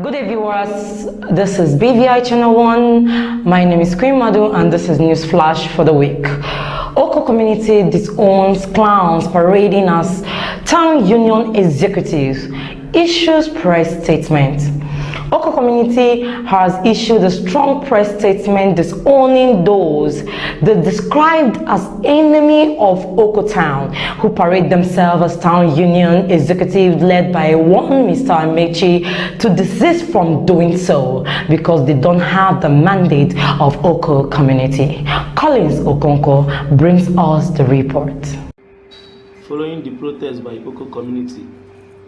Good day, viewers. This is BVI Channel 1. My name is Queen Madu, and this is News Flash for the week. Okoh community disowns clowns parading as town union executives, issues press statement. Okoh community has issued a strong press statement disowning those they described as enemy of Okoh town, who parade themselves as town union executives led by one Mr. Impeach, to desist from doing so because they don't have the mandate of Okoh community. Collins Okoh brings us the report. Following the protest by Okoh community,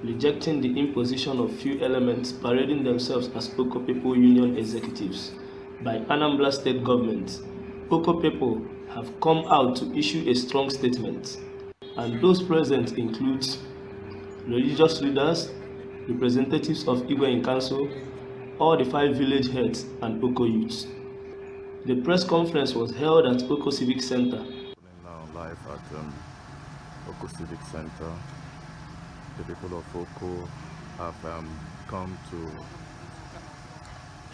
rejecting the imposition of few elements parading themselves as Okoh people union executives by Anambra state government, Okoh people have come out to issue a strong statement, and those present include religious leaders, representatives of Igwe in council, all the 5 village heads, and Okoh youths. The press conference was held at Okoh Civic Center. Now live at Okoh Civic Center. The people of Okoh have come to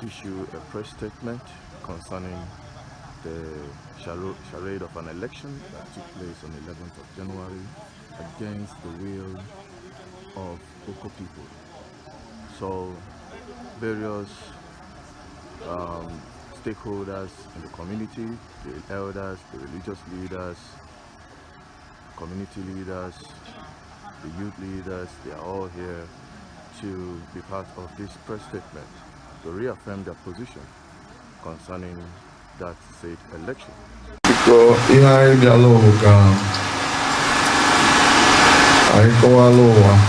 issue a press statement concerning the charade of an election that took place on 11th of January against the will of Okoh people. So various stakeholders in the community, the elders, the religious leaders, community leaders, the youth leaders, they are all here to be part of this press statement to reaffirm their position concerning that said election. So, I dialogue I go along.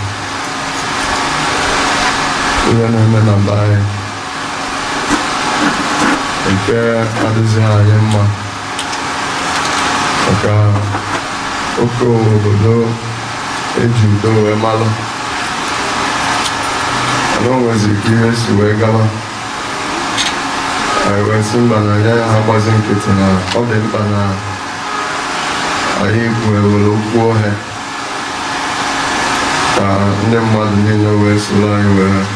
Even when I'm dying, and care at the Zayama. Okoh, Ejudo, Emalo. I don't was curious to wake up. I was in Banana, I wasn't getting all the banana. I will look for her. No more than you were so long where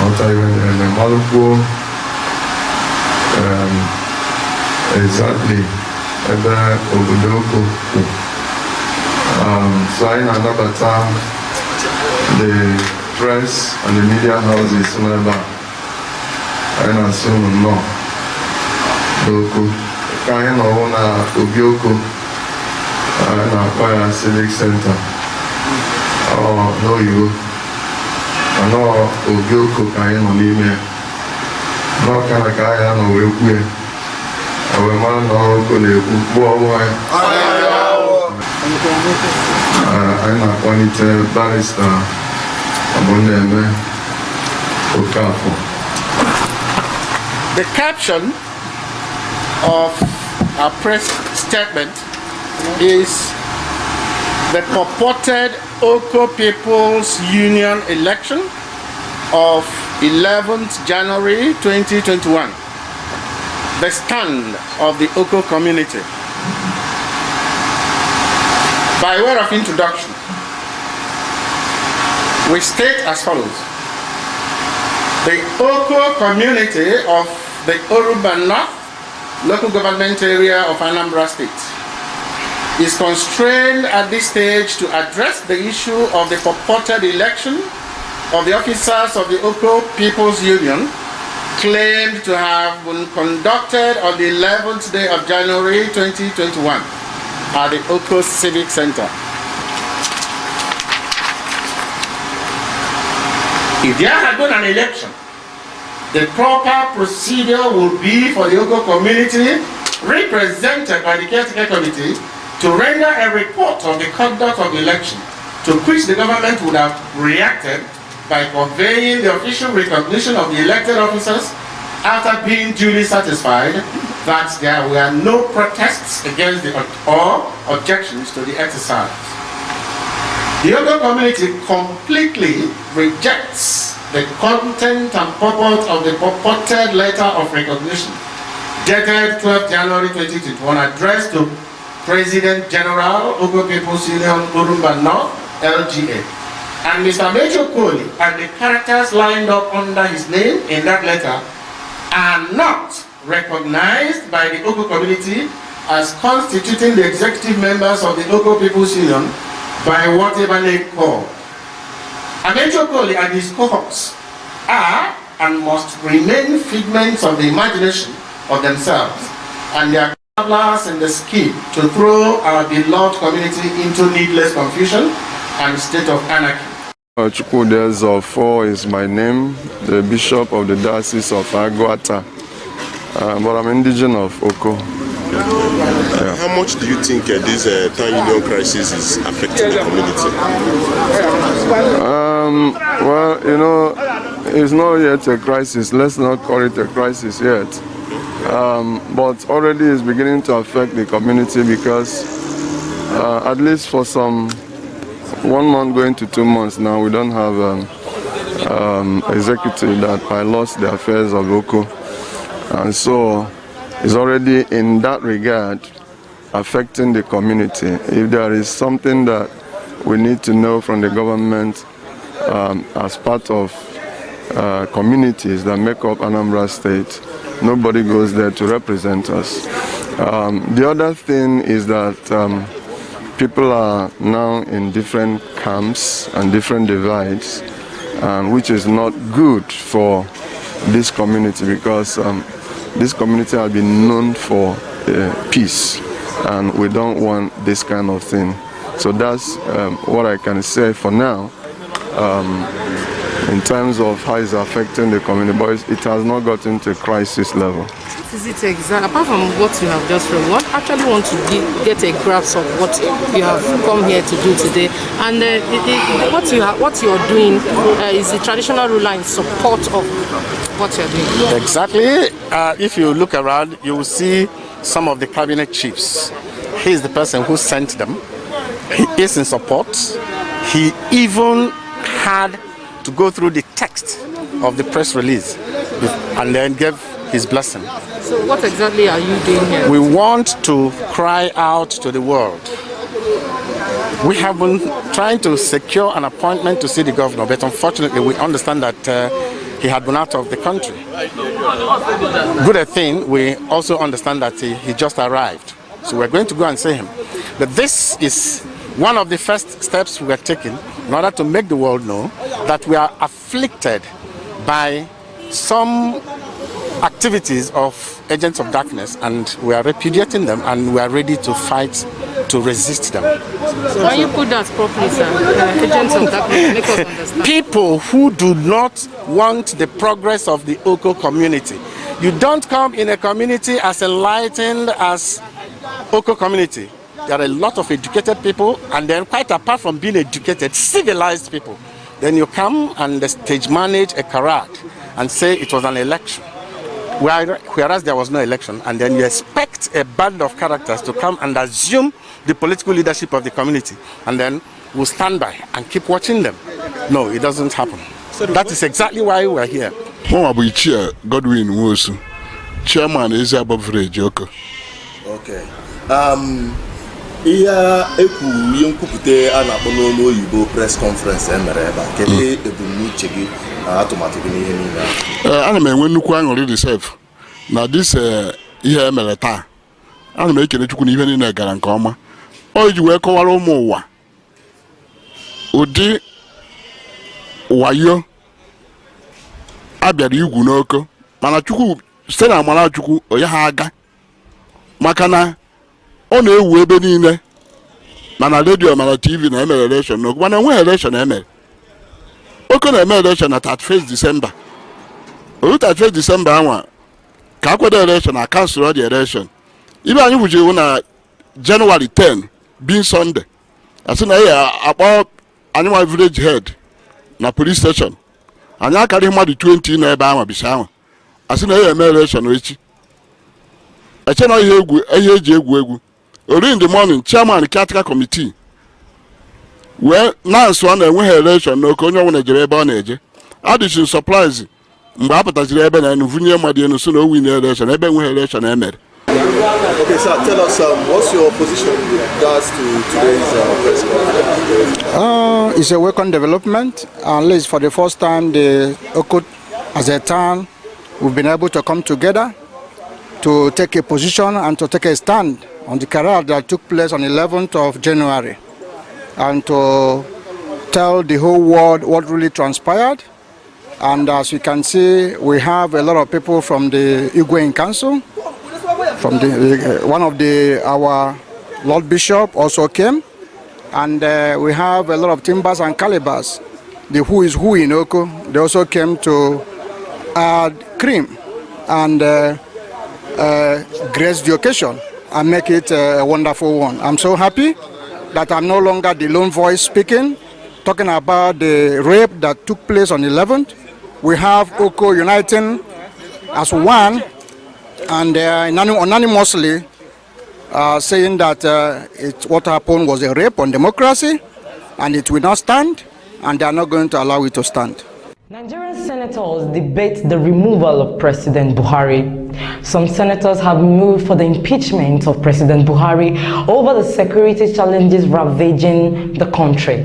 I'll tell you and the Maluko. Exactly. And Obudoko. So in another time, the press and the media houses never. I assume no. Doko, kind of Obiano, and Acquire Civic Center. Oh, no, you. I know Obiano kind of email. No, kind of guy, I know we're our man, no, I'm not going to barrister. I'm on them. The caption of our press statement is the purported Okoh People's Union election of 11th January 2021. The stand of the Okoh community. By way of introduction, we state as follows. The Okoh community of the Oruba North local government area of Anambra State is constrained at this stage to address the issue of the purported election of the officers of the Okoh People's Union claimed to have been conducted on the 11th day of January 2021 at the Okoh Civic Center. If there had been an election, the proper procedure would be for the Okoh community, represented by the caretaker committee, to render a report of the conduct of the election, to which the government would have reacted by conveying the official recognition of the elected officers after being duly satisfied that there were no protests against or objections to the exercise. The Okoh community completely rejects the content and purport of the purported letter of recognition dated 12 January 2021 addressed to President General Okoh People's Union Urumba North, LGA, And Mr. Major Koli and the characters lined up under his name in that letter are not recognized by the Okoh community as constituting the executive members of the Okoh People's Union by whatever name called. Major Koli and his cohorts are and must remain figments of the imagination of themselves and their travelers in the scheme to throw our beloved community into needless confusion and state of anarchy. Chukwudeze 4 is my name, the Bishop of the Diocese of Agwata, but I'm indigenous of Okoh. Yeah. How much do you think this town union crisis is affecting the community? Well, you know, it's not yet a crisis. Let's not call it a crisis yet. But already it's beginning to affect the community because at least for some 1 month going to 2 months now, we don't have executive that pilots the affairs of Okoh. And so it's already in that regard affecting the community. If there is something that we need to know from the government as part of communities that make up Anambra State, nobody goes there to represent us. The other thing is that people are now in different camps and different divides, which is not good for this community because this community has been known for peace, and we don't want this kind of thing. So that's what I can say for now in terms of how it's affecting the community, but it has not gotten to crisis level. What is it exactly, apart from what you have just read, what actually want to get a grasp of what you have come here to do today? And what you are doing is the traditional ruler in support of what you're doing? Exactly. If you look around, you will see some of the cabinet chiefs. He is the person who sent them. He is in support. He even had to go through the text of the press release and then give his blessing. So what exactly are you doing here? We want to cry out to the world. We have been trying to secure an appointment to see the governor, but unfortunately we understand that he had been out of the country. Good a thing, we also understand that he just arrived. So we're going to go and see him. But this is one of the first steps we are taking in order to make the world know that we are afflicted by some activities of agents of darkness, and we are repudiating them, and we are ready to fight to resist them. So when you put that properly, sir, agents of darkness, make us understand. People who do not want the progress of the Okoh community. You don't come in a community as enlightened as Okoh community. There are a lot of educated people, and then quite apart from being educated, civilized people. Then you come and stage manage a charade and say it was an election. Whereas there was no election, and then you expect a band of characters to come and assume the political leadership of the community, and then we'll stand by and keep watching them. No, it doesn't happen. So that is exactly why we're here. Godwin Wosu, Chairman is above Okoh. Okay. Iya eku yenkupute anakpono n'oyibo press conference emere eba kele ebumnuche gị atụmatụ gị n'ihe niile. Ana m enwe nnukwu aṅụrị reserve na this ihe emere taa. Ana m ekele Chukwu na ihe niile gara nke ọma. O ji wee kọwara ụmụ ụwa ụdị wayo abịara igwu n'Okoh, mana Chukwu site na amara Chukwu onye ha aga maka na ọ na-ewu ebe niile mana radio mana TV na emere election n'Okoh, mana enweghị election emere. Okoh na-eme election na 31st December. Olu 31st December anwa ka akwado election na cancel the election. Ibe anyị bụji na January 10 being Sunday. Asị na ya akpọ anyị nwa village head na police station. Anyị akarị mmadụ 20 na ebe anwa bisa anwa. Asị na ya eme election echi. Eche na ihe eji egwu. Early in the morning, chairman of the Caretaker Committee, where Nancy on the election, no Konyo when a Jereba Neje. Addition supplies Mbapata Jereba and Vunia Madiano Suno win the election, Eben election emer. Okay, sir, tell us what's your position with regards to today's press conference? It's a welcome development. At least for the first time, the Okoh as a town, we've been able to come together to take a position and to take a stand on the career that took place on 11th of January and to tell the whole world what really transpired. And as you can see, we have a lot of people from the Igwe Council, from our Lord Bishop also came, and we have a lot of timbers and calibers. The who is who in Okoh, they also came to add cream and grace the occasion and make it a wonderful one. I'm so happy that I'm no longer the lone voice speaking, talking about the rape that took place on 11th. We have Okoh uniting as one and unanimously saying that what happened was a rape on democracy and it will not stand, and they are not going to allow it to stand. Nigerian senators debate the removal of President Buhari. Some senators have moved for the impeachment of President Buhari over the security challenges ravaging the country.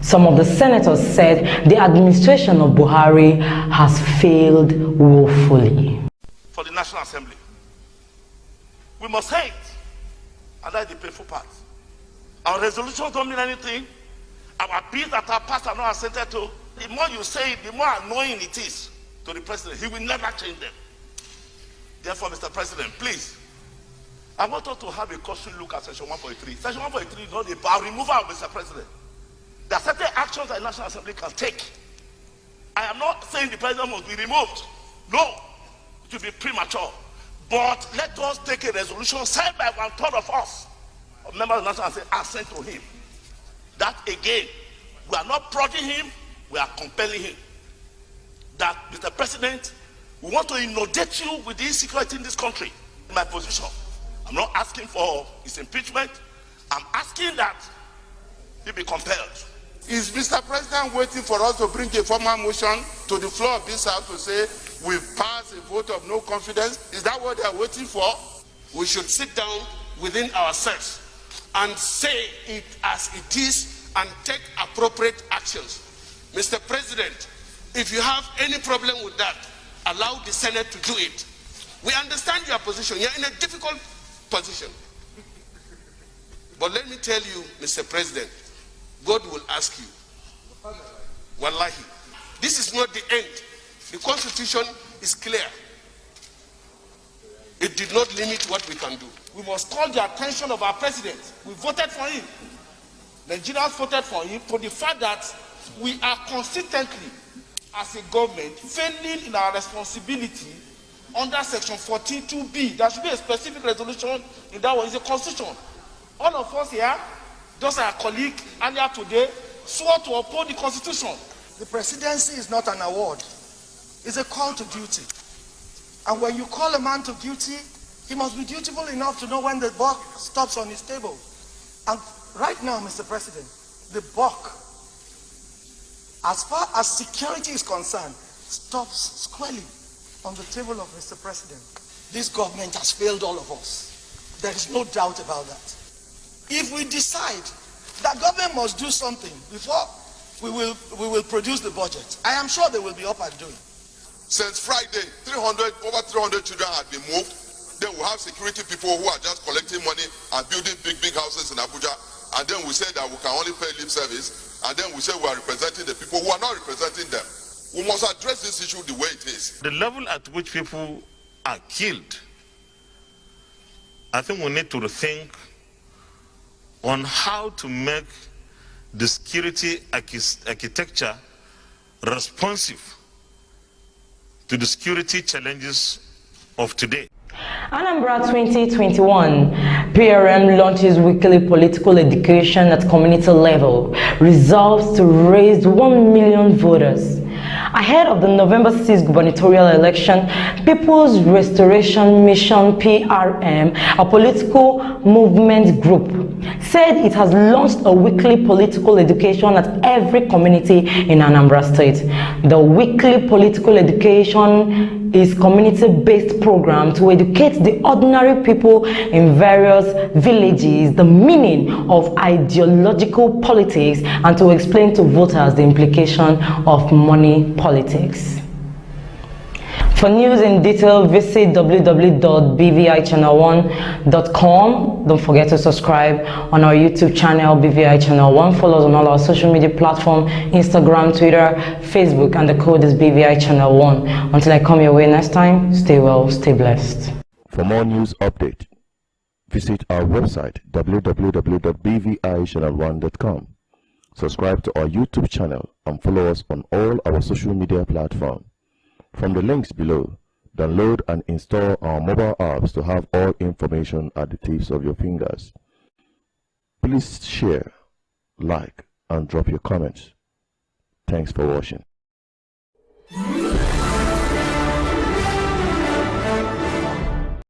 Some of the senators said the administration of Buhari has failed woefully. For the National Assembly, we must say it, and that's the painful part. Our resolutions don't mean anything. Our bills that are passed are not assented to. The more you say it, the more annoying it is to the president. He will never change them. Therefore, Mr. President, please, I want us to have a caution look at Section 143. Section 143 is not about removal of Mr. President. There are certain actions that the National Assembly can take. I am not saying the president must be removed. No, it will be premature. But let us take a resolution signed by 1/3 of us, of members of the National Assembly, and sent to him. That again, we are not prodding him, we are compelling him. That, Mr. President, we want to inundate you with the insecurity in this country. In my position, I'm not asking for his impeachment. I'm asking that he be compelled. Is Mr. President waiting for us to bring a formal motion to the floor of this House to say we've passed a vote of no confidence? Is that what they are waiting for? We should sit down within ourselves and say it as it is and take appropriate actions. Mr. President, if you have any problem with that, allow the Senate to do it. We understand your position. You're in a difficult position. But let me tell you, Mr. President, God will ask you. Wallahi, this is not the end. The Constitution is clear. It did not limit what we can do. We must call the attention of our president. We voted for him. Nigerians voted for him for the fact that we are consistently, as a government, failing in our responsibility under Section 42B. There should be a specific resolution in that one. It's a constitution. All of us here, just our colleague earlier today, swore to uphold the Constitution. The presidency is not an award. It's a call to duty. And when you call a man to duty, he must be dutiful enough to know when the buck stops on his table. And right now, Mr. President, the buck, as far as security is concerned, stops squarely on the table of Mr. President. This government has failed all of us. There is no doubt about that. If we decide that government must do something before we will produce the budget, I am sure they will be up and doing. Since Friday, over 300 children have been moved. Then we have security people who are just collecting money and building big houses in Abuja. And then we say that we can only pay lip service. And then we say we are representing the people who are not representing them. We must address this issue the way it is. The level at which people are killed, I think we need to rethink on how to make the security architecture responsive to the security challenges of today. Anambra 2021, PRM launches weekly political education at community level, resolves to raise 1 million voters. Ahead of the November 6th gubernatorial election, People's Restoration Mission PRM, a political movement group, said it has launched a weekly political education at every community in Anambra State. The weekly political education is community-based program to educate the ordinary people in various villages the meaning of ideological politics and to explain to voters the implication of money politics. For news in detail, visit www.bvichannel1.com. Don't forget to subscribe on our YouTube channel, BVI Channel 1. Follow us on all our social media platforms, Instagram, Twitter, Facebook, and the code is BVI Channel 1. Until I come your way next time, stay well, stay blessed. For more news update, visit our website, www.bvichannel1.com. Subscribe to our YouTube channel and follow us on all our social media platforms. From the links below, download and install our mobile apps to have all information at the tips of your fingers. Please share, like, and drop your comments. Thanks for watching.